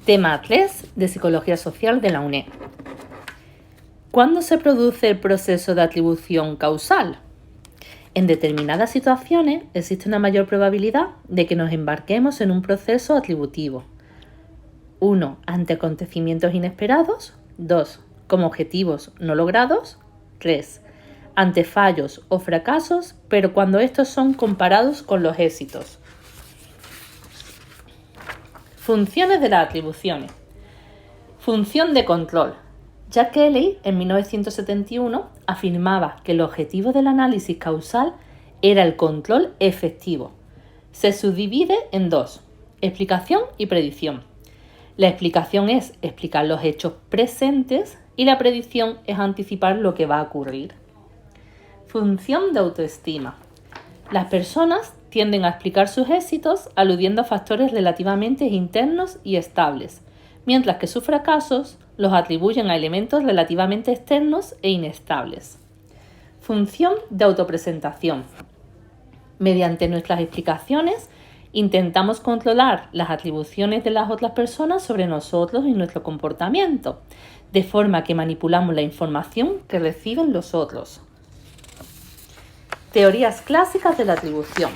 Tema 3 de Psicología Social de la UNED. ¿Cuándo se produce el proceso de atribución causal? En determinadas situaciones existe una mayor probabilidad de que nos embarquemos en un proceso atributivo. 1. Ante acontecimientos inesperados. 2. Como objetivos no logrados. 3. Ante fallos o fracasos, pero cuando estos son comparados con los éxitos. Funciones de las atribuciones. Función de control. Jack Kelly, en 1971, afirmaba que el objetivo del análisis causal era el control efectivo. Se subdivide en dos: explicación y predicción. La explicación es explicar los hechos presentes y la predicción es anticipar lo que va a ocurrir. Función de autoestima. Las personas tienden a explicar sus éxitos aludiendo a factores relativamente internos y estables, mientras que sus fracasos los atribuyen a elementos relativamente externos e inestables. Función de autopresentación. Mediante nuestras explicaciones, intentamos controlar las atribuciones de las otras personas sobre nosotros y nuestro comportamiento, de forma que manipulamos la información que reciben los otros. Teorías clásicas de la atribución.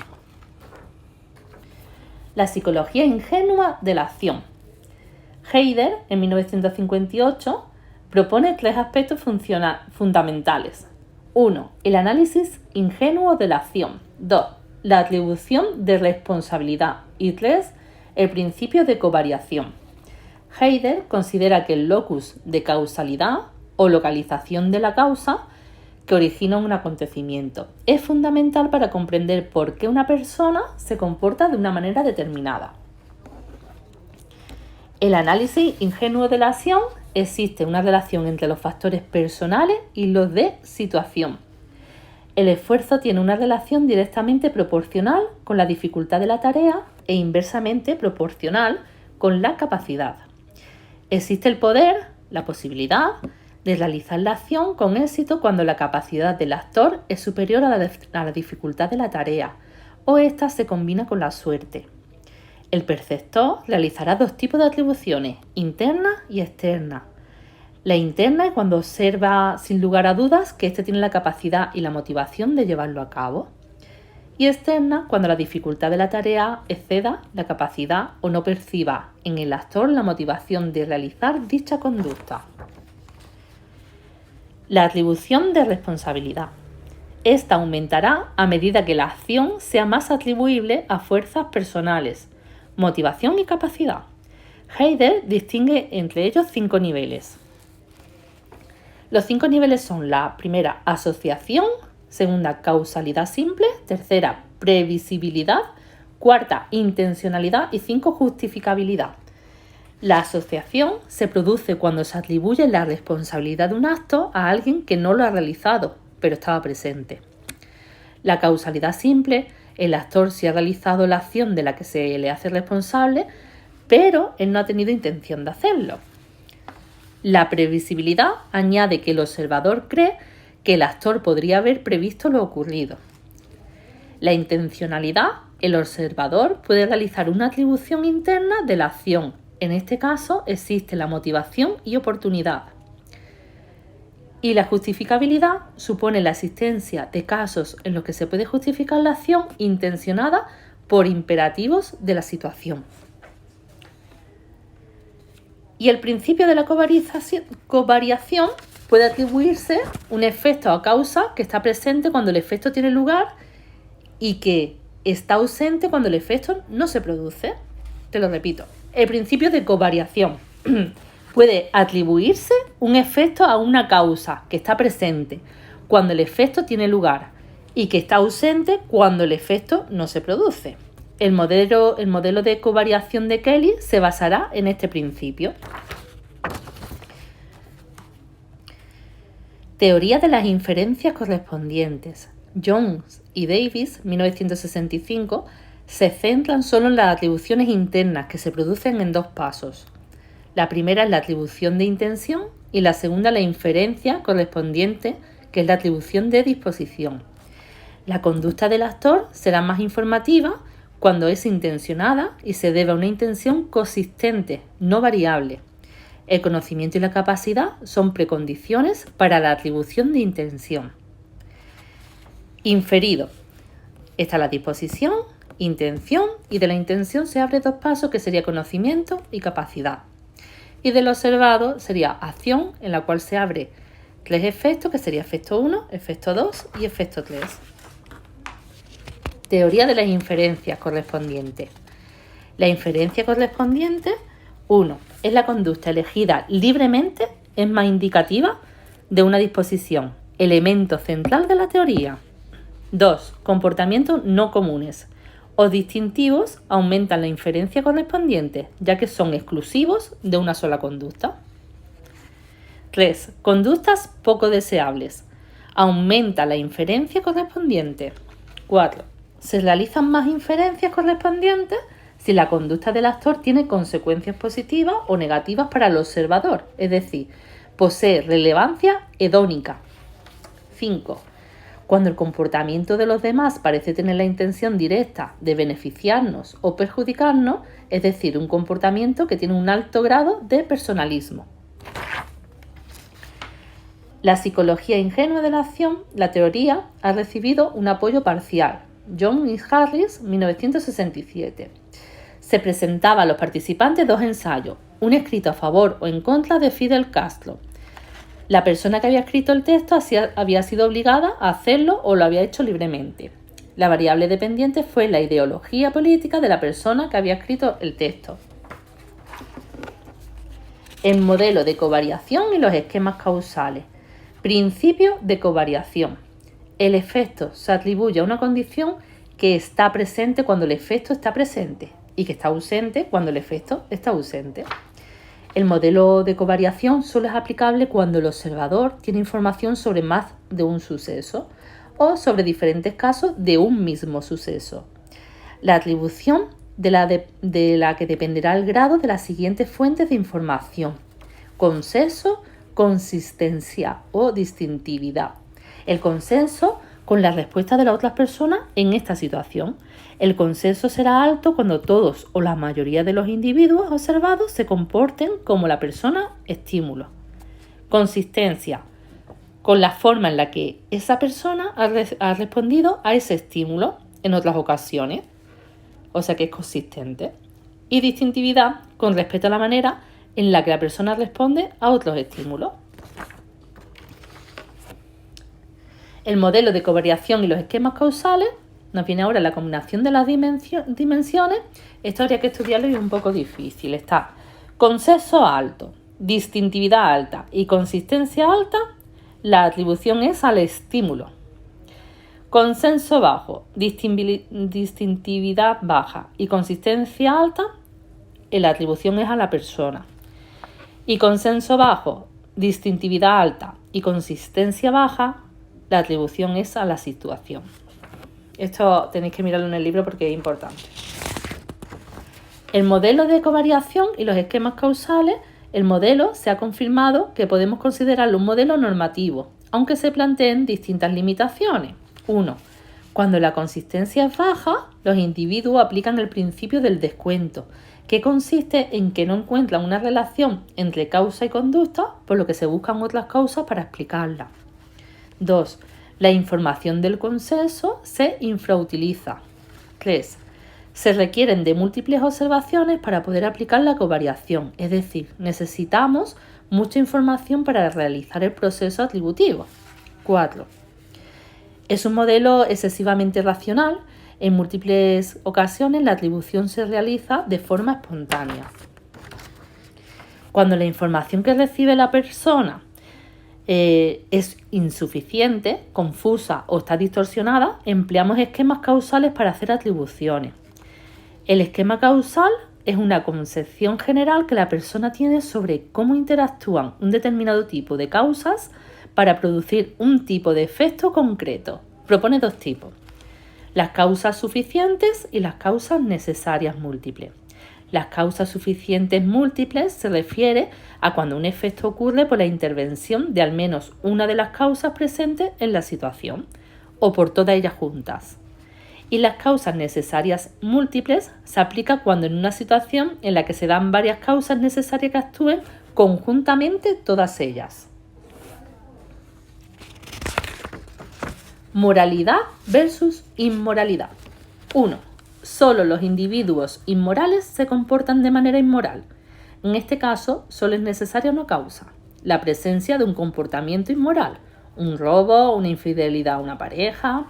La psicología ingenua de la acción. Heider, en 1958, propone 3 aspectos fundamentales. 1. El análisis ingenuo de la acción. 2. La atribución de responsabilidad. Y 3. El principio de covariación. Heider considera que el locus de causalidad o localización de la causa que origina un acontecimiento es fundamental para comprender por qué una persona se comporta de una manera determinada. El análisis ingenuo de la acción: existe una relación entre los factores personales y los de situación. El esfuerzo tiene una relación directamente proporcional con la dificultad de la tarea e inversamente proporcional con la capacidad. Existe el poder, la posibilidad, de realizar la acción con éxito cuando la capacidad del actor es superior a la dificultad de la tarea o ésta se combina con la suerte. El perceptor realizará 2 tipos de atribuciones, interna y externa. La interna es cuando observa sin lugar a dudas que éste tiene la capacidad y la motivación de llevarlo a cabo. Y externa cuando la dificultad de la tarea exceda la capacidad o no perciba en el actor la motivación de realizar dicha conducta. La atribución de responsabilidad. Esta aumentará a medida que la acción sea más atribuible a fuerzas personales, motivación y capacidad. Heider distingue entre ellos 5 niveles. Los 5 niveles son la primera, asociación; segunda, causalidad simple; tercera, previsibilidad; cuarta, intencionalidad; y 5, justificabilidad. La asociación se produce cuando se atribuye la responsabilidad de un acto a alguien que no lo ha realizado, pero estaba presente. La causalidad simple: el actor sí ha realizado la acción de la que se le hace responsable, pero él no ha tenido intención de hacerlo. La previsibilidad añade que el observador cree que el actor podría haber previsto lo ocurrido. La intencionalidad: el observador puede realizar una atribución interna de la acción. En este caso existe la motivación y oportunidad. Y la justificabilidad supone la existencia de casos en los que se puede justificar la acción intencionada por imperativos de la situación. Y el principio de la covariación puede atribuirse un efecto o causa que está presente cuando el efecto tiene lugar y que está ausente cuando el efecto no se produce. Te lo repito. El principio de covariación puede atribuirse un efecto a una causa que está presente cuando el efecto tiene lugar y que está ausente cuando el efecto no se produce. El modelo de covariación de Kelly se basará en este principio. Teoría de las inferencias correspondientes. Jones y Davis, 1965, se centran solo en las atribuciones internas que se producen en 2 pasos. La primera es la atribución de intención y la segunda la inferencia correspondiente, que es la atribución de disposición. La conducta del actor será más informativa cuando es intencionada y se debe a una intención consistente, no variable. El conocimiento y la capacidad son precondiciones para la atribución de intención. Inferido. Está la disposición, intención, y de la intención se abre dos pasos que sería conocimiento y capacidad. Y del observado sería acción, en la cual se abre tres efectos, que sería efecto 1, efecto 2 y efecto 3. Teoría de las inferencias correspondientes. La inferencia correspondiente, 1. Es la conducta elegida libremente, es más indicativa de una disposición, elemento central de la teoría. 2. Comportamientos no comunes o distintivos aumentan la inferencia correspondiente, ya que son exclusivos de una sola conducta. 3. Conductas poco deseables. Aumenta la inferencia correspondiente. 4. Se realizan más inferencias correspondientes si la conducta del actor tiene consecuencias positivas o negativas para el observador, es decir, posee relevancia hedónica. 5. Cuando el comportamiento de los demás parece tener la intención directa de beneficiarnos o perjudicarnos, es decir, un comportamiento que tiene un alto grado de personalismo. La psicología ingenua de la acción, la teoría, ha recibido un apoyo parcial. John y Harris, 1967. Se presentaba a los participantes dos ensayos, un escrito a favor o en contra de Fidel Castro. La persona que había escrito el texto había sido obligada a hacerlo o lo había hecho libremente. La variable dependiente fue la ideología política de la persona que había escrito el texto. El modelo de covariación y los esquemas causales. Principio de covariación. El efecto se atribuye a una condición que está presente cuando el efecto está presente y que está ausente cuando el efecto está ausente. El modelo de covariación solo es aplicable cuando el observador tiene información sobre más de un suceso o sobre diferentes casos de un mismo suceso. La atribución de la que dependerá el grado de las siguientes fuentes de información: consenso, consistencia o distintividad. El consenso con la respuesta de las otras personas en esta situación. El consenso será alto cuando todos o la mayoría de los individuos observados se comporten como la persona estímulo. Consistencia, con la forma en la que esa persona ha respondido a ese estímulo en otras ocasiones, o sea que es consistente. Y distintividad, con respecto a la manera en la que la persona responde a otros estímulos. El modelo de covariación y los esquemas causales nos viene ahora la combinación de las dimensiones. Esto habría que estudiarlo y es un poco difícil. Está consenso alto, distintividad alta y consistencia alta. La atribución es al estímulo. Consenso bajo, distintividad baja y consistencia alta. La atribución es a la persona. Y consenso bajo, distintividad alta y consistencia baja, la atribución es a la situación. Esto tenéis que mirarlo en el libro porque es importante. El modelo de covariación y los esquemas causales. El modelo se ha confirmado que podemos considerarlo un modelo normativo, aunque se planteen distintas limitaciones. 1. Cuando la consistencia es baja, los individuos aplican el principio del descuento, que consiste en que no encuentran una relación entre causa y conducta, por lo que se buscan otras causas para explicarla. 2. La información del consenso se infrautiliza. 3. Se requieren de múltiples observaciones para poder aplicar la covariación, es decir, necesitamos mucha información para realizar el proceso atributivo. 4. Es un modelo excesivamente racional. En múltiples ocasiones la atribución se realiza de forma espontánea. Cuando la información que recibe la persona es insuficiente, confusa o está distorsionada, empleamos esquemas causales para hacer atribuciones. El esquema causal es una concepción general que la persona tiene sobre cómo interactúan un determinado tipo de causas para producir un tipo de efecto concreto. Propone dos tipos: las causas suficientes y las causas necesarias múltiples. Las causas suficientes múltiples se refiere a cuando un efecto ocurre por la intervención de al menos una de las causas presentes en la situación o por todas ellas juntas. Y las causas necesarias múltiples se aplica cuando en una situación en la que se dan varias causas necesarias que actúen conjuntamente todas ellas. Moralidad versus inmoralidad. 1. Solo los individuos inmorales se comportan de manera inmoral. En este caso, solo es necesaria una causa, la presencia de un comportamiento inmoral, un robo, una infidelidad a una pareja.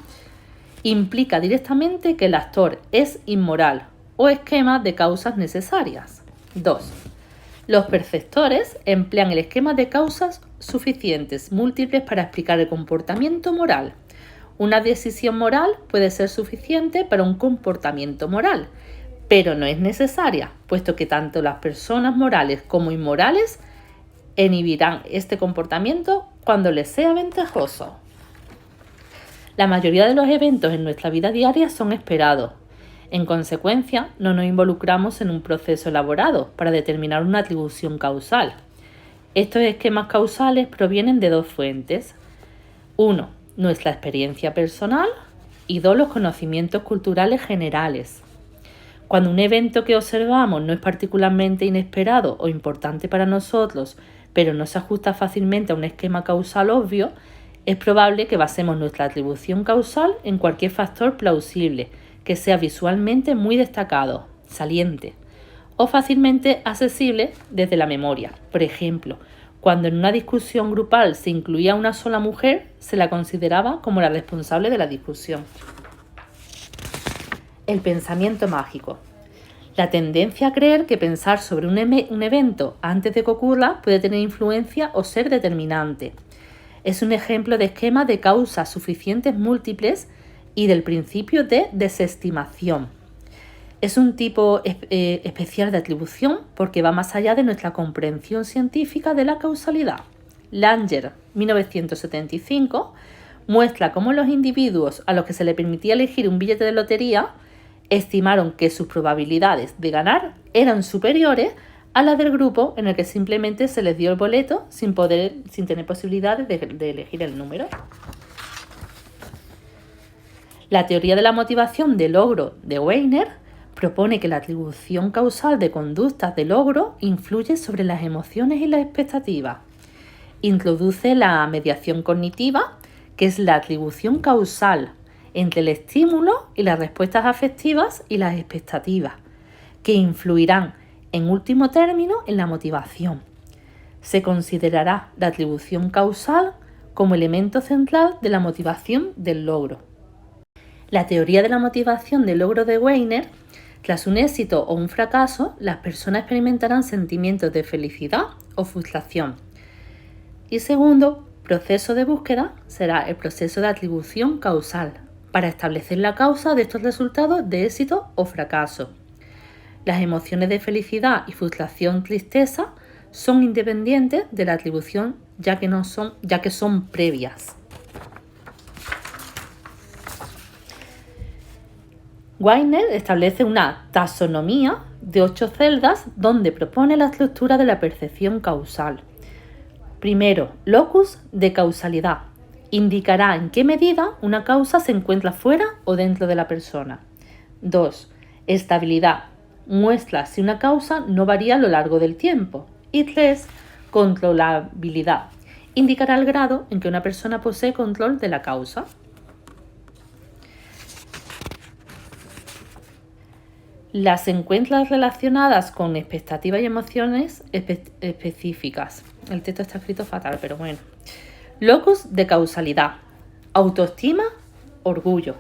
Implica directamente que el actor es inmoral o esquema de causas necesarias. 2. Los perceptores emplean el esquema de causas suficientes múltiples para explicar el comportamiento moral. Una decisión moral puede ser suficiente para un comportamiento moral, pero no es necesaria, puesto que tanto las personas morales como inmorales inhibirán este comportamiento cuando les sea ventajoso. La mayoría de los eventos en nuestra vida diaria son esperados. En consecuencia, no nos involucramos en un proceso elaborado para determinar una atribución causal. Estos esquemas causales provienen de dos fuentes. 1. Nuestra experiencia personal y 2. Los conocimientos culturales generales. Cuando un evento que observamos no es particularmente inesperado o importante para nosotros, pero no se ajusta fácilmente a un esquema causal obvio, es probable que basemos nuestra atribución causal en cualquier factor plausible, que sea visualmente muy destacado, saliente, o fácilmente accesible desde la memoria. Por ejemplo, cuando en una discusión grupal se incluía a una sola mujer, se la consideraba como la responsable de la discusión. El pensamiento mágico. La tendencia a creer que pensar sobre un evento antes de que ocurra puede tener influencia o ser determinante. Es un ejemplo de esquema de causas suficientes múltiples y del principio de desestimación. Es un tipo especial de atribución porque va más allá de nuestra comprensión científica de la causalidad. Langer, 1975, muestra cómo los individuos a los que se les permitía elegir un billete de lotería estimaron que sus probabilidades de ganar eran superiores a las del grupo en el que simplemente se les dio el boleto sin tener posibilidades de elegir el número. La teoría de la motivación de logro de Weiner propone que la atribución causal de conductas de logro influye sobre las emociones y las expectativas. Introduce la mediación cognitiva, que es la atribución causal entre el estímulo y las respuestas afectivas y las expectativas, que influirán en último término en la motivación. Se considerará la atribución causal como elemento central de la motivación del logro. La teoría de la motivación del logro de Weiner. Tras un éxito o un fracaso, las personas experimentarán sentimientos de felicidad o frustración. Y segundo proceso de búsqueda será el proceso de atribución causal, para establecer la causa de estos resultados de éxito o fracaso. Las emociones de felicidad y frustración, tristeza, son independientes de la atribución ya que son previas. Weiner establece una taxonomía de 8 celdas donde propone la estructura de la percepción causal. Primero, locus de causalidad. Indicará en qué medida una causa se encuentra fuera o dentro de la persona. 2. Estabilidad. Muestra si una causa no varía a lo largo del tiempo. Y 3. Controlabilidad. Indicará el grado en que una persona posee control de la causa. Las encuentra relacionadas con expectativas y emociones específicas. El texto está escrito fatal, pero bueno. Locus de causalidad. Autoestima, orgullo.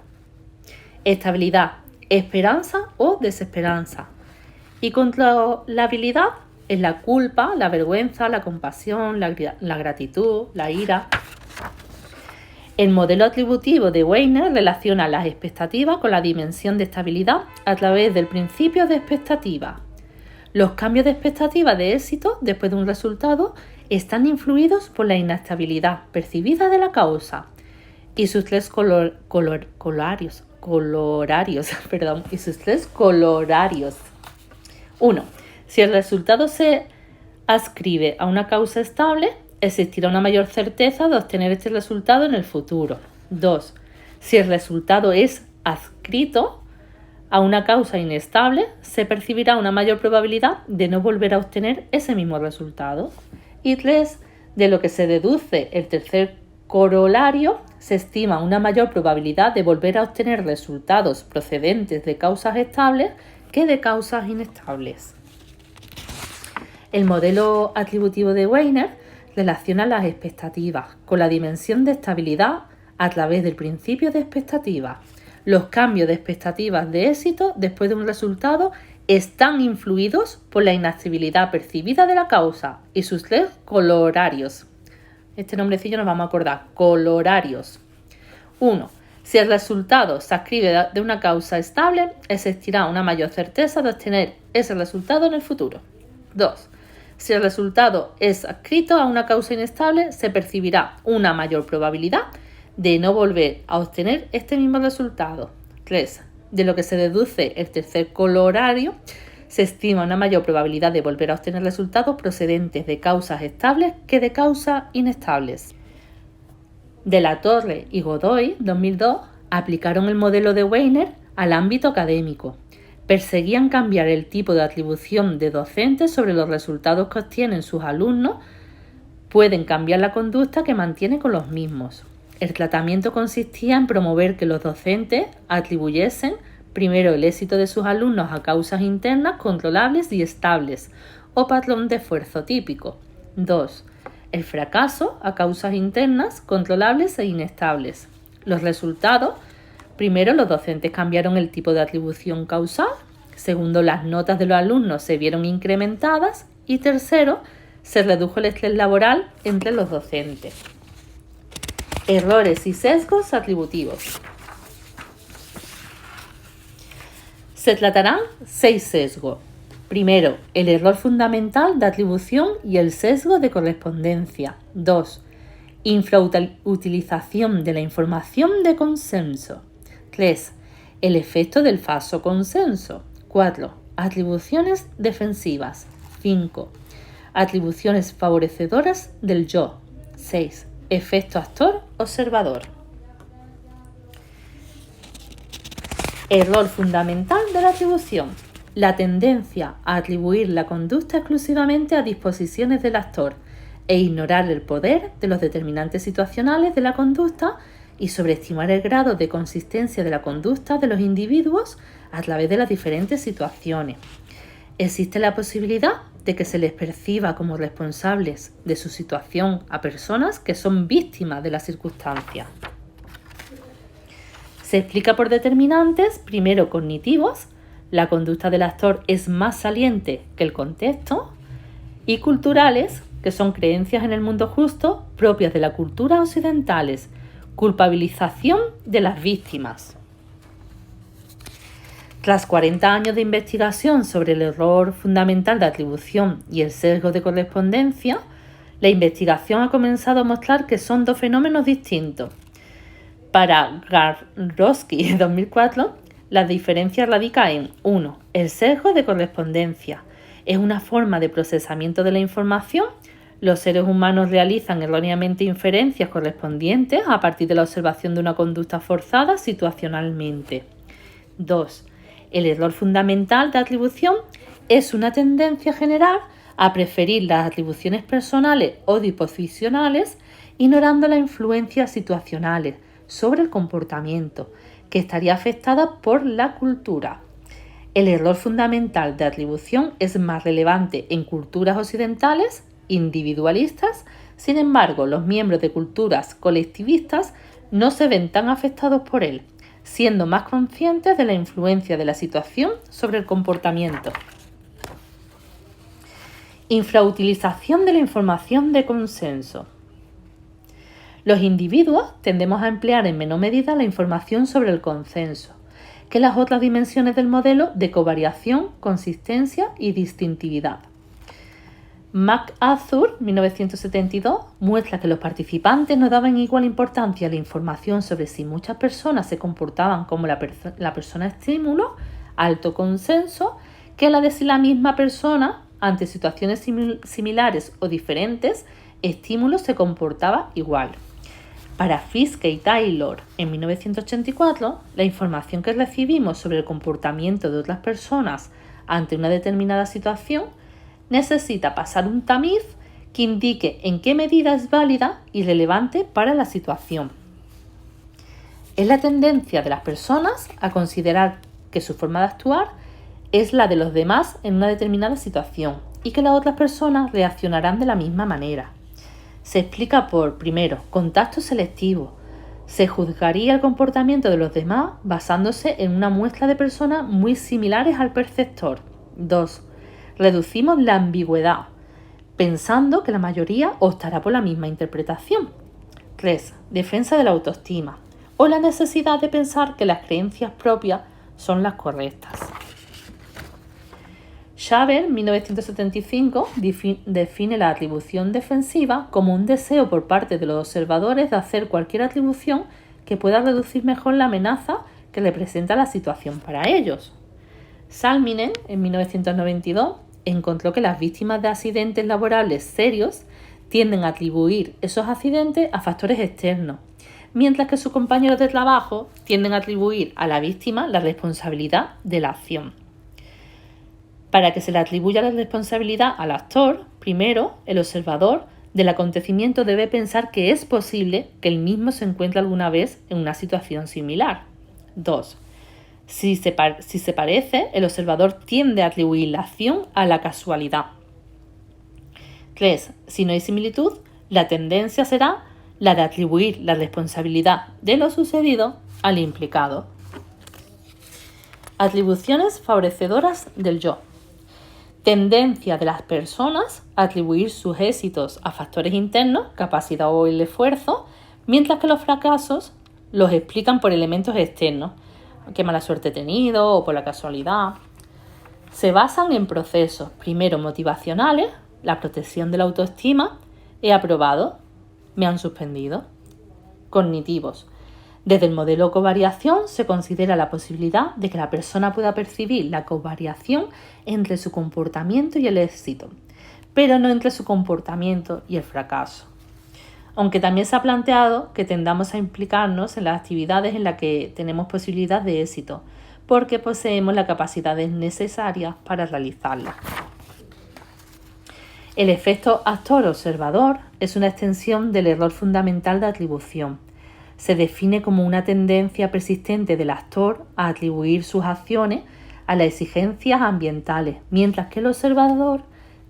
Estabilidad, esperanza o desesperanza. Y controlabilidad es la culpa, la vergüenza, la compasión, la gratitud, la ira. El modelo atributivo de Weiner relaciona las expectativas con la dimensión de estabilidad a través del principio de expectativa. Los cambios de expectativa de éxito después de un resultado están influidos por la inestabilidad percibida de la causa y sus tres colorarios. 1. Si el resultado se adscribe a una causa estable, existirá una mayor certeza de obtener este resultado en el futuro. 2. Si el resultado es adscrito a una causa inestable, se percibirá una mayor probabilidad de no volver a obtener ese mismo resultado. Y 3. De lo que se deduce el tercer corolario, se estima una mayor probabilidad de volver a obtener resultados procedentes de causas estables que de causas inestables. El modelo atributivo de Wiener relaciona las expectativas con la dimensión de estabilidad a través del principio de expectativa. Los cambios de expectativas de éxito después de un resultado están influidos por la inestabilidad percibida de la causa y sus 3 corolarios. Este nombrecillo nos vamos a acordar. Corolarios. 1. Si el resultado se adscribe de una causa estable, existirá una mayor certeza de obtener ese resultado en el futuro. 2. Si el resultado es adscrito a una causa inestable, se percibirá una mayor probabilidad de no volver a obtener este mismo resultado. 3. De lo que se deduce el tercer corolario, se estima una mayor probabilidad de volver a obtener resultados procedentes de causas estables que de causas inestables. De la Torre y Godoy, 2002, aplicaron el modelo de Wiener al ámbito académico. Perseguían cambiar el tipo de atribución de docentes sobre los resultados que obtienen sus alumnos. Pueden cambiar la conducta que mantienen con los mismos. El tratamiento consistía en promover que los docentes atribuyesen primero el éxito de sus alumnos a causas internas controlables y estables, o patrón de esfuerzo típico. 2. El fracaso a causas internas controlables e inestables. Los resultados: primero, los docentes cambiaron el tipo de atribución causal. Segundo, las notas de los alumnos se vieron incrementadas. Y tercero, se redujo el estrés laboral entre los docentes. Errores y sesgos atributivos. Se tratarán 6 sesgos. Primero, el error fundamental de atribución y el sesgo de correspondencia. 2. Infrautilización de la información de consenso. 3. El efecto del falso consenso. 4. Atribuciones defensivas. 5. Atribuciones favorecedoras del yo. 6. Efecto actor-observador. Error fundamental de la atribución: la tendencia a atribuir la conducta exclusivamente a disposiciones del actor e ignorar el poder de los determinantes situacionales de la conducta y sobreestimar el grado de consistencia de la conducta de los individuos a través de las diferentes situaciones. Existe la posibilidad de que se les perciba como responsables de su situación a personas que son víctimas de las circunstancias. Se explica por determinantes, primero cognitivos, la conducta del actor es más saliente que el contexto, y culturales, que son creencias en el mundo justo propias de la cultura occidentales, culpabilización de las víctimas. Tras 40 años de investigación sobre el error fundamental de atribución y el sesgo de correspondencia, la investigación ha comenzado a mostrar que son 2 fenómenos distintos. Para Garrowski, 2004, la diferencia radica en 1. El sesgo de correspondencia. Es una forma de procesamiento de la información. Los seres humanos realizan erróneamente inferencias correspondientes a partir de la observación de una conducta forzada situacionalmente. 2. El error fundamental de atribución es una tendencia general a preferir las atribuciones personales o disposicionales, ignorando las influencias situacionales sobre el comportamiento, que estaría afectada por la cultura. El error fundamental de atribución es más relevante en culturas occidentales individualistas. Sin embargo, los miembros de culturas colectivistas no se ven tan afectados por él, siendo más conscientes de la influencia de la situación sobre el comportamiento. Infrautilización de la información de consenso. Los individuos tendemos a emplear en menor medida la información sobre el consenso que las otras dimensiones del modelo de covariación, consistencia y distintividad. MacArthur, 1972, muestra que los participantes no daban igual importancia a la información sobre si muchas personas se comportaban como la persona estímulo, alto consenso, que la de si la misma persona, ante situaciones similares o diferentes, estímulos se comportaba igual. Para Fiske y Taylor, en 1984, la información que recibimos sobre el comportamiento de otras personas ante una determinada situación necesita pasar un tamiz que indique en qué medida es válida y relevante para la situación. Es la tendencia de las personas a considerar que su forma de actuar es la de los demás en una determinada situación y que las otras personas reaccionarán de la misma manera. Se explica por, primero, contacto selectivo. Se juzgaría el comportamiento de los demás basándose en una muestra de personas muy similares al perceptor. 2. Reducimos la ambigüedad, pensando que la mayoría optará por la misma interpretación. 3. Defensa de la autoestima, o la necesidad de pensar que las creencias propias son las correctas. Shaver, 1975, define la atribución defensiva como un deseo por parte de los observadores de hacer cualquier atribución que pueda reducir mejor la amenaza que representa la situación para ellos. Salminen, en 1992, encontró que las víctimas de accidentes laborales serios tienden a atribuir esos accidentes a factores externos, mientras que sus compañeros de trabajo tienden a atribuir a la víctima la responsabilidad de la acción. Para que se le atribuya la responsabilidad al actor, primero, el observador del acontecimiento debe pensar que es posible que él mismo se encuentre alguna vez en una situación similar. 2. Si se parece, el observador tiende a atribuir la acción a la casualidad. 3. Si no hay similitud, la tendencia será la de atribuir la responsabilidad de lo sucedido al implicado. Atribuciones favorecedoras del yo. Tendencia de las personas a atribuir sus éxitos a factores internos, capacidad o el esfuerzo, mientras que los fracasos los explican por elementos externos, qué mala suerte he tenido o por la casualidad. Se basan en procesos, primero motivacionales, la protección de la autoestima, he aprobado, me han suspendido. Cognitivos. Desde el modelo covariación se considera la posibilidad de que la persona pueda percibir la covariación entre su comportamiento y el éxito, pero no entre su comportamiento y el fracaso. Aunque también se ha planteado que tendamos a implicarnos en las actividades en las que tenemos posibilidad de éxito, porque poseemos las capacidades necesarias para realizarlas. El efecto actor-observador es una extensión del error fundamental de atribución. Se define como una tendencia persistente del actor a atribuir sus acciones a las exigencias ambientales, mientras que el observador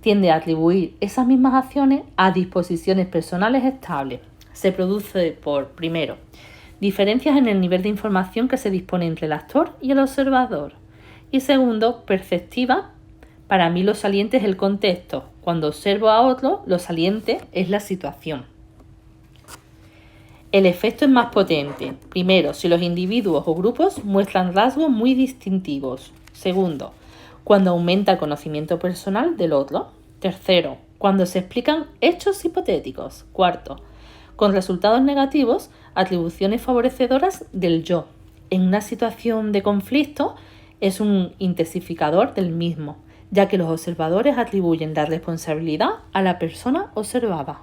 tiende a atribuir esas mismas acciones a disposiciones personales estables. Se produce por, primero, diferencias en el nivel de información que se dispone entre el actor y el observador. Y segundo, perceptiva. Para mí lo saliente es el contexto. Cuando observo a otro, lo saliente es la situación. El efecto es más potente. Primero, si los individuos o grupos muestran rasgos muy distintivos. Segundo, cuando aumenta el conocimiento personal del otro. Tercero, cuando se explican hechos hipotéticos. Cuarto, con resultados negativos, atribuciones favorecedoras del yo. En una situación de conflicto es un intensificador del mismo, ya que los observadores atribuyen la responsabilidad a la persona observada.